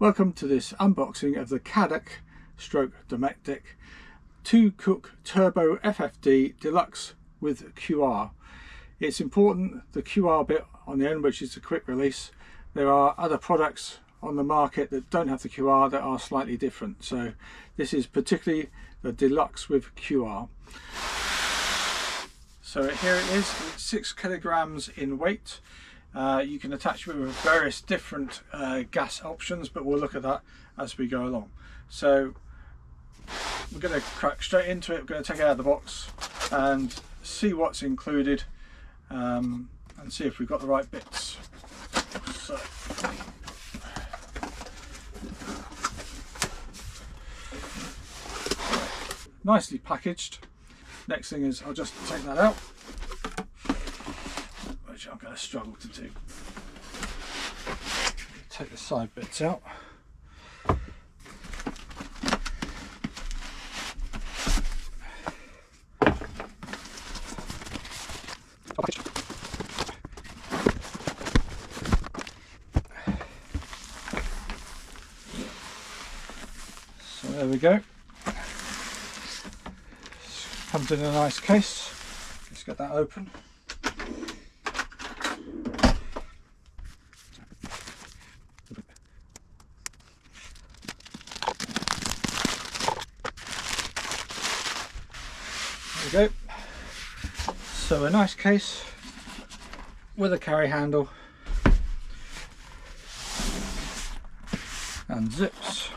Welcome to this unboxing of the Cadac stroke Domestic 2-cook turbo FFD Deluxe with QR. It's important, the QR bit on the end, which is a quick release. There are other products on the market that don't have the QR that are slightly different. So this is particularly the Deluxe with QR. So here it is, it's 6 kilograms in weight. You can attach it with various different gas options, but we'll look at that as we go along. So we're going to crack straight into it. We're going to take it out of the box and see what's included and see if we've got the right bits. So, nicely packaged. Next thing is I'll just take that out, which I'm going to struggle to do. Take the side bits out. So there we go. Comes in a nice case. Let's get that open. There we go. So a nice case with a carry handle and zips.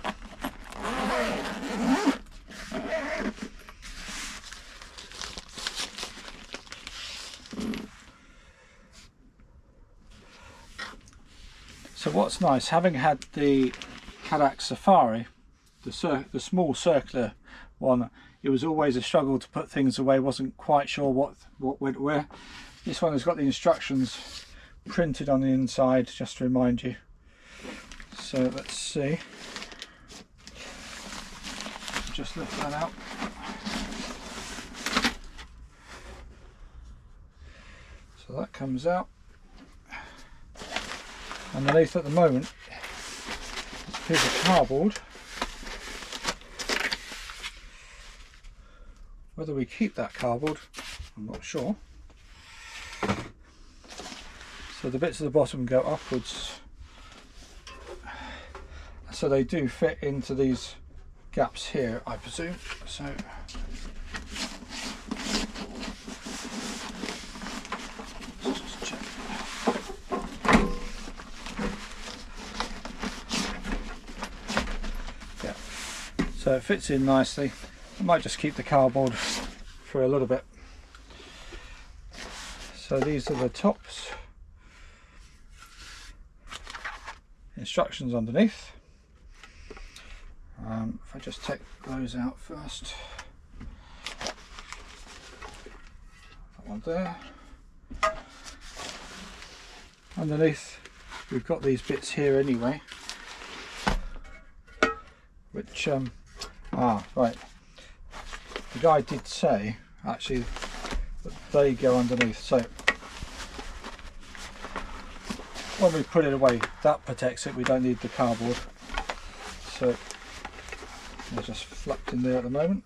So what's nice, having had the Cadac Safari, the small circular one, it was always a struggle to put things away. Wasn't quite sure what went where. This one has got the instructions printed on the inside, just to remind you. So let's see. Just lift that out. So that comes out. Underneath at the moment is a piece of cardboard. Whether we keep that cardboard, I'm not sure. So the bits at the bottom go upwards, so they do fit into these gaps here, I presume. So let's just check. Yeah, so it fits in nicely. I might just keep the cardboard for a little bit. So these are the tops. Instructions underneath. If I just take those out first. That one there. Underneath we've got these bits here anyway, which right. The guy did say actually that they go underneath, so when we put it away that protects it. We don't need the cardboard, so they're just flapped in there at the moment.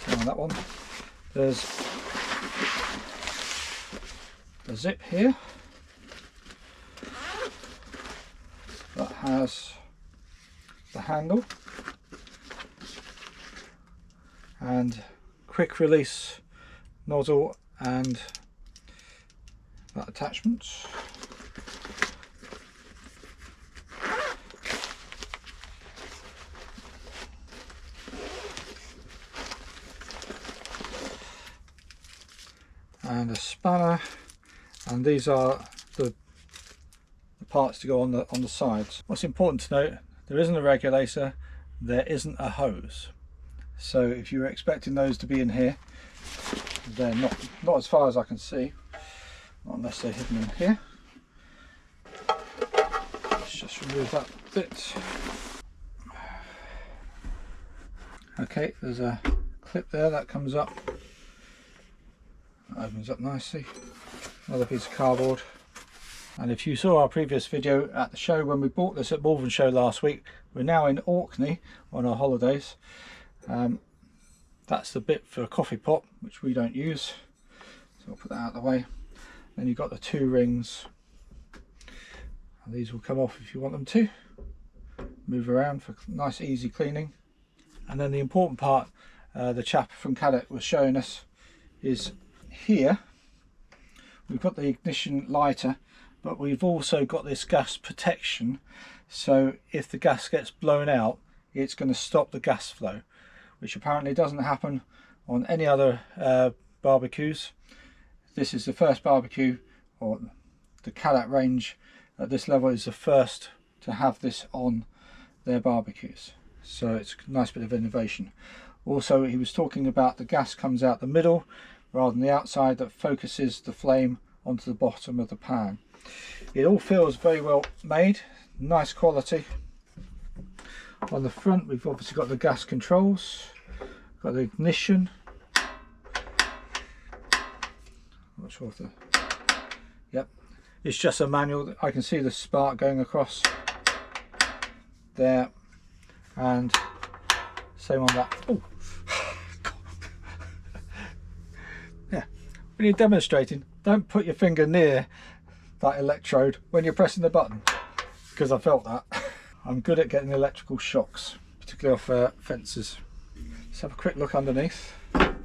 So on that one there's a zip here that has the handle and quick release nozzle and that attachment. And a spanner, and these are the parts to go on the sides. What's important to note, there isn't a regulator, there isn't a hose. So if you were expecting those to be in here, they're not as far as I can see, not unless they're hidden in here. Let's just remove that bit. Okay, there's a clip there that comes up, that opens up nicely. Another piece of cardboard. And if you saw our previous video at the show when we bought this at Malvern Show last week, we're now in Orkney on our holidays. That's the bit for a coffee pot, which we don't use, so I'll put that out of the way. Then you've got the 2 rings, and these will come off if you want them to. Move around for nice easy cleaning. And then the important part, the chap from Cadac was showing us, is here we've got the ignition lighter, but we've also got this gas protection, so if the gas gets blown out, it's going to stop the gas flow, which apparently doesn't happen on any other barbecues. This is the first barbecue, or the Cadac range at this level is the first to have this on their barbecues, so it's a nice bit of innovation. Also, he was talking about the gas comes out the middle rather than the outside, that focuses the flame onto the bottom of the pan. It all feels very well made, nice quality. On the front we've obviously got the gas controls, got the ignition. Not sure if the, yep, it's just a manual. I can see the spark going across there, and same on that. Oh. Yeah, when you're demonstrating, don't put your finger near that electrode when you're pressing the button, because I felt that. I'm good at getting electrical shocks, particularly off fences. Let's have a quick look underneath. Can't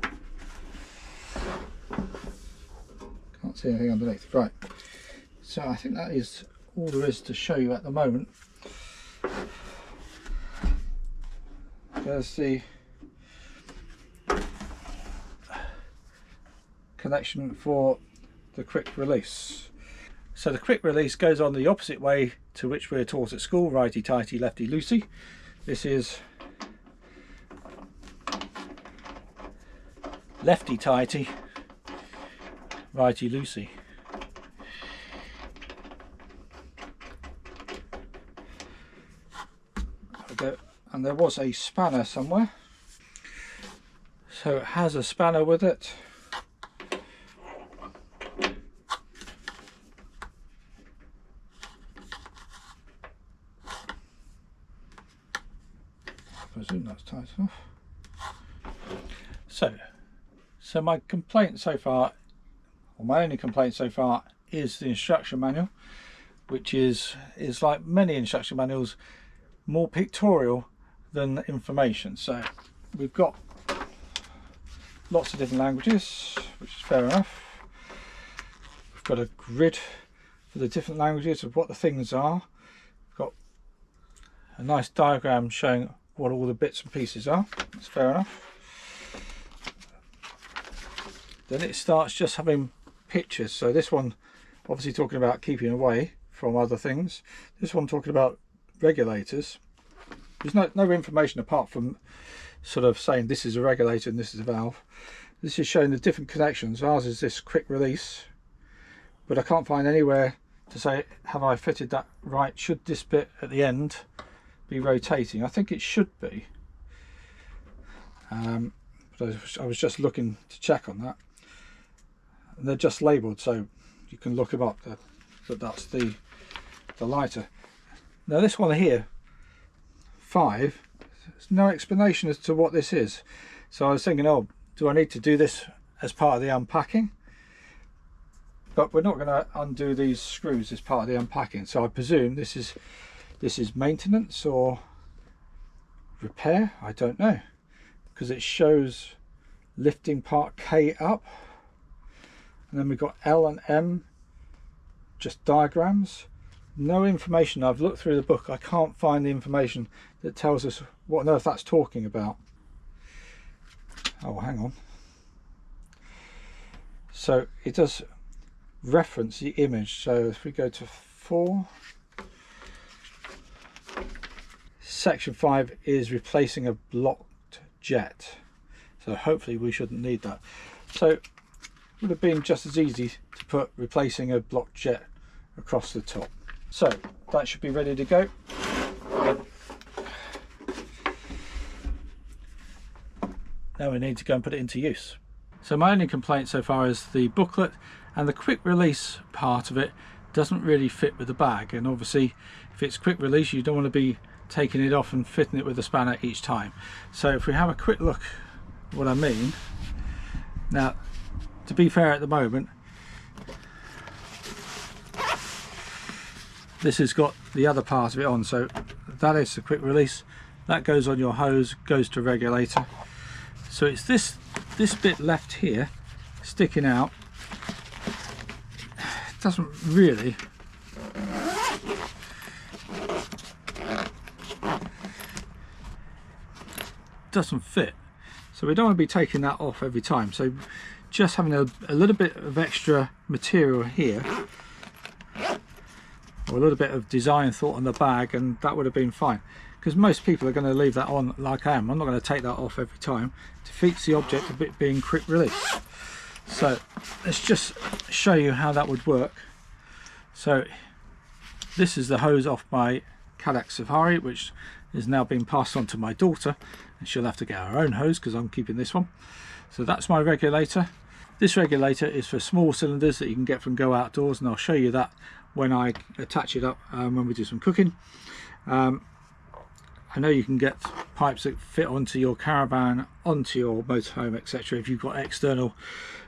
see anything underneath. Right, so I think that is all there is to show you at the moment. There's the connection for the quick release. So the quick release goes on the opposite way to which we're taught at school, righty tighty, lefty loosey. This is lefty tighty, righty loosey. And there was a spanner somewhere, so it has a spanner with it. I presume that's tight enough. So my complaint so far, or my only complaint so far, is the instruction manual, which is like many instruction manuals, more pictorial than information. So we've got lots of different languages, which is fair enough. We've got a grid for the different languages of what the things are. We've got a nice diagram showing what all the bits and pieces are. That's fair enough. Then it starts just having pictures. So this one obviously talking about keeping away from other things. This one talking about regulators. There's no information apart from sort of saying this is a regulator and this is a valve. This is showing the different connections. Ours is this quick release, but I can't find anywhere to say have I fitted that right. Should this bit at the end be rotating? I think it should be, but I was just looking to check on that, and they're just labelled, so you can look them up. That's the lighter. Now this one here, 5, there's no explanation as to what this is. So I was thinking, oh, do I need to do this as part of the unpacking? But we're not going to undo these screws as part of the unpacking, so I presume this is maintenance or repair. I don't know, because it shows lifting part K up, and then we've got L and M, just diagrams. No information. I've looked through the book, I can't find the information that tells us what on earth that's talking about. Oh, hang on. So it does reference the image. So if we go to 4, section 5 is replacing a blocked jet. So hopefully we shouldn't need that. So it would have been just as easy to put replacing a blocked jet across the top. So that should be ready to go. Now we need to go and put it into use. So my only complaint so far is the booklet and the quick release part of it doesn't really fit with the bag, and obviously if it's quick release you don't want to be taking it off and fitting it with a spanner each time. So if we have a quick look what I mean. Now, to be fair, at the moment this has got the other part of it on, so that is the quick release. That goes on your hose, goes to regulator. So it's this bit left here sticking out. It doesn't really fit, so we don't want to be taking that off every time. So just having a little bit of extra material here, or a little bit of design thought on the bag, and that would have been fine, because most people are going to leave that on like I am. I'm not going to take that off every time. It defeats the object of it being quick release. So let's just show you how that would work. So this is the hose off my Cadac Safari, which is now being passed on to my daughter, and she'll have to get her own hose because I'm keeping this one. So that's my regulator. This regulator is for small cylinders that you can get from Go Outdoors, and I'll show you that when I attach it up when we do some cooking. I know you can get pipes that fit onto your caravan, onto your motorhome, etc. if you've got external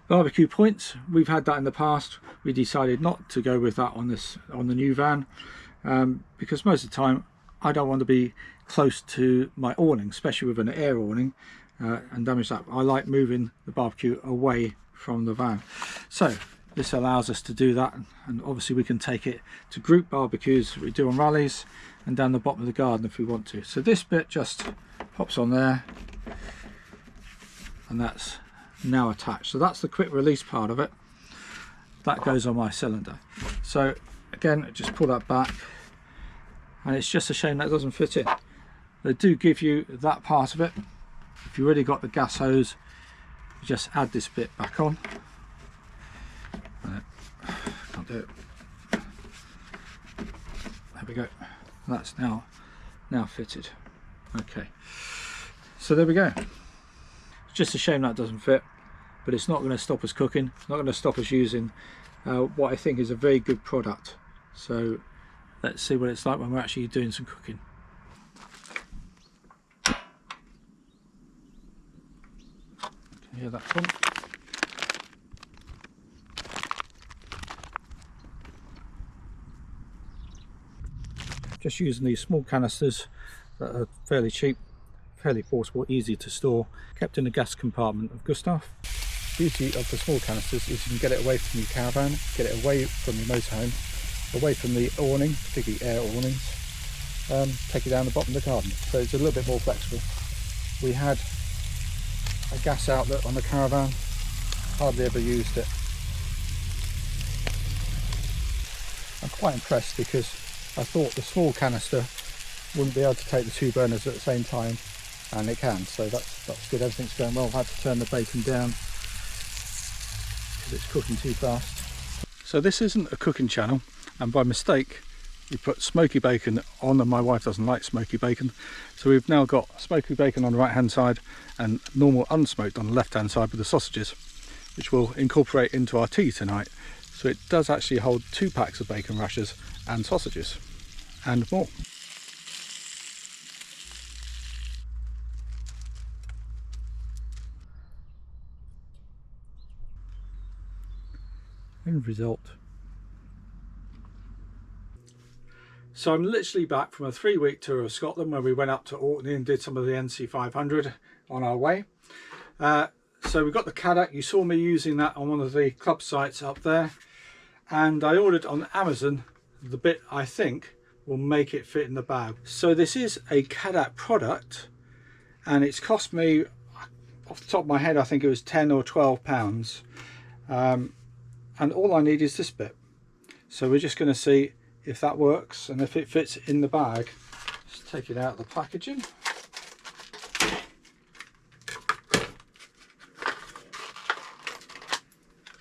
barbecue points. We've had that in the past. We decided not to go with that on the new van, because most of the time I don't want to be close to my awning, especially with an air awning, and damage that. I like moving the barbecue away from the van. So this allows us to do that, and obviously we can take it to group barbecues that we do on rallies and down the bottom of the garden if we want to. So this bit just pops on there, and that's now attached. So that's the quick release part of it. That goes on my cylinder. So again, just pull that back, and it's just a shame that doesn't fit in. They do give you that part of it. If you already got the gas hose, you just add this bit back on. Can't do it. There we go. That's now fitted. Okay, so there we go. It's just a shame that doesn't fit, but it's not going to stop us cooking. It's not going to stop us using what I think is a very good product. So let's see what it's like when we're actually doing some cooking. Can you hear that pump? Just using these small canisters that are fairly cheap, fairly portable, easy to store, kept in the gas compartment of Gustav. The beauty of the small canisters is you can get it away from your caravan, get it away from your motorhome, away from the awning, particularly air awnings, take it down the bottom of the garden. So it's a little bit more flexible. We had a gas outlet on the caravan, hardly ever used it. I'm quite impressed because I thought the small canister wouldn't be able to take the two burners at the same time, and it can, so that's good. Everything's going well. I had to turn the bacon down because it's cooking too fast. So this isn't a cooking channel, and by mistake we put smoky bacon on, and my wife doesn't like smoky bacon, so we've now got smoky bacon on the right hand side and normal unsmoked on the left hand side with the sausages, which we'll incorporate into our tea tonight. So it does actually hold 2 packs of bacon rashers and sausages and more. End result. So I'm literally back from a 3-week tour of Scotland where we went up to Orkney and did some of the NC 500 on our way. So we've got the Cadac. You saw me using that on one of the club sites up there, and I ordered on Amazon the bit I think will make it fit in the bag. So this is a Cadac product, and it's cost me, off the top of my head, I think it was 10 or 12 pounds, and all I need is this bit. So we're just going to see if that works and if it fits in the bag. Just take it out of the packaging.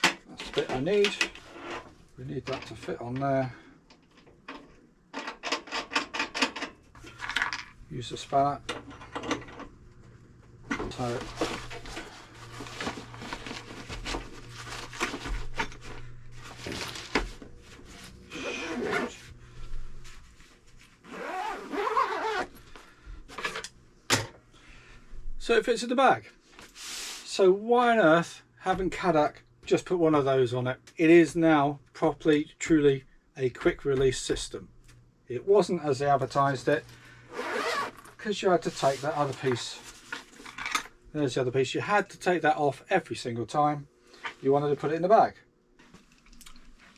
That's the bit I need. We need that to fit on there. Use the spanner. So So it fits in the bag. So why on earth haven't Cadac just put one of those on it? It is now properly, truly a quick release system. It wasn't as they advertised it, because you had to take that other piece. There's the other piece. You had to take that off every single time you wanted to put it in the bag.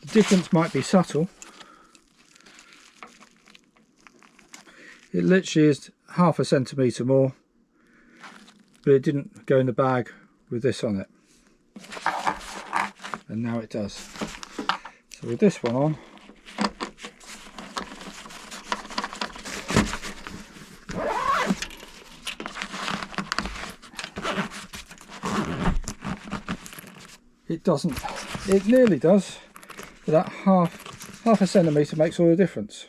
The difference might be subtle. It literally is half a centimetre more, but it didn't go in the bag with this on it, and now it does. So with this one on, it doesn't, it nearly does, but that half a centimetre makes all the difference.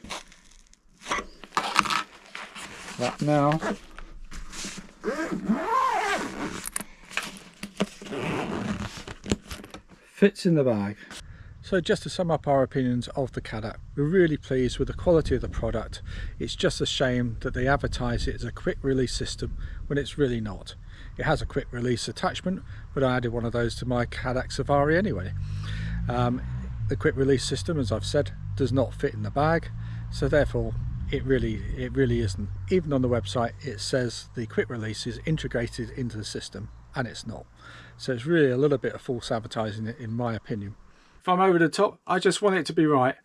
That now fits in the bag. So just to sum up our opinions of the Cadac, we're really pleased with the quality of the product. It's just a shame that they advertise it as a quick release system when it's really not. It has a quick release attachment, but I added one of those to my Cadac Safari anyway. The quick release system, as I've said, does not fit in the bag, so therefore it really isn't. Even on the website it says the quick release is integrated into the system, and it's not. So it's really a little bit of false advertising in my opinion. If I'm over the top, I just want it to be right.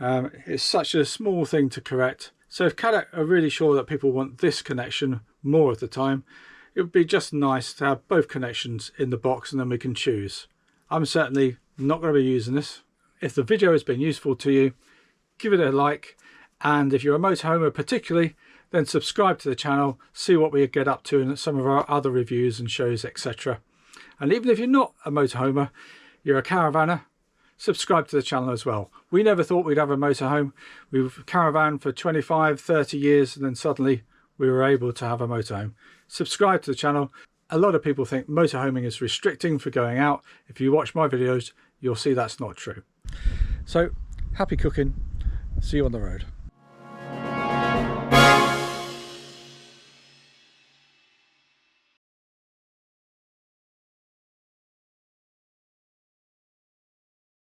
It's such a small thing to correct. So if Cadac are really sure that people want this connection more of the time, it would be just nice to have both connections in the box, and then we can choose. I'm certainly not going to be using this. If the video has been useful to you, give it a like, and if you're a motorhomer particularly, then subscribe to the channel, see what we get up to in some of our other reviews and shows, etc. And even if you're not a motorhomer, you're a caravanner, subscribe to the channel as well. We never thought we'd have a motorhome. We've caravan for 25, 30 years, and then suddenly we were able to have a motorhome. Subscribe to the channel. A lot of people think motorhoming is restricting for going out. If you watch my videos, you'll see that's not true. So happy cooking. See you on the road.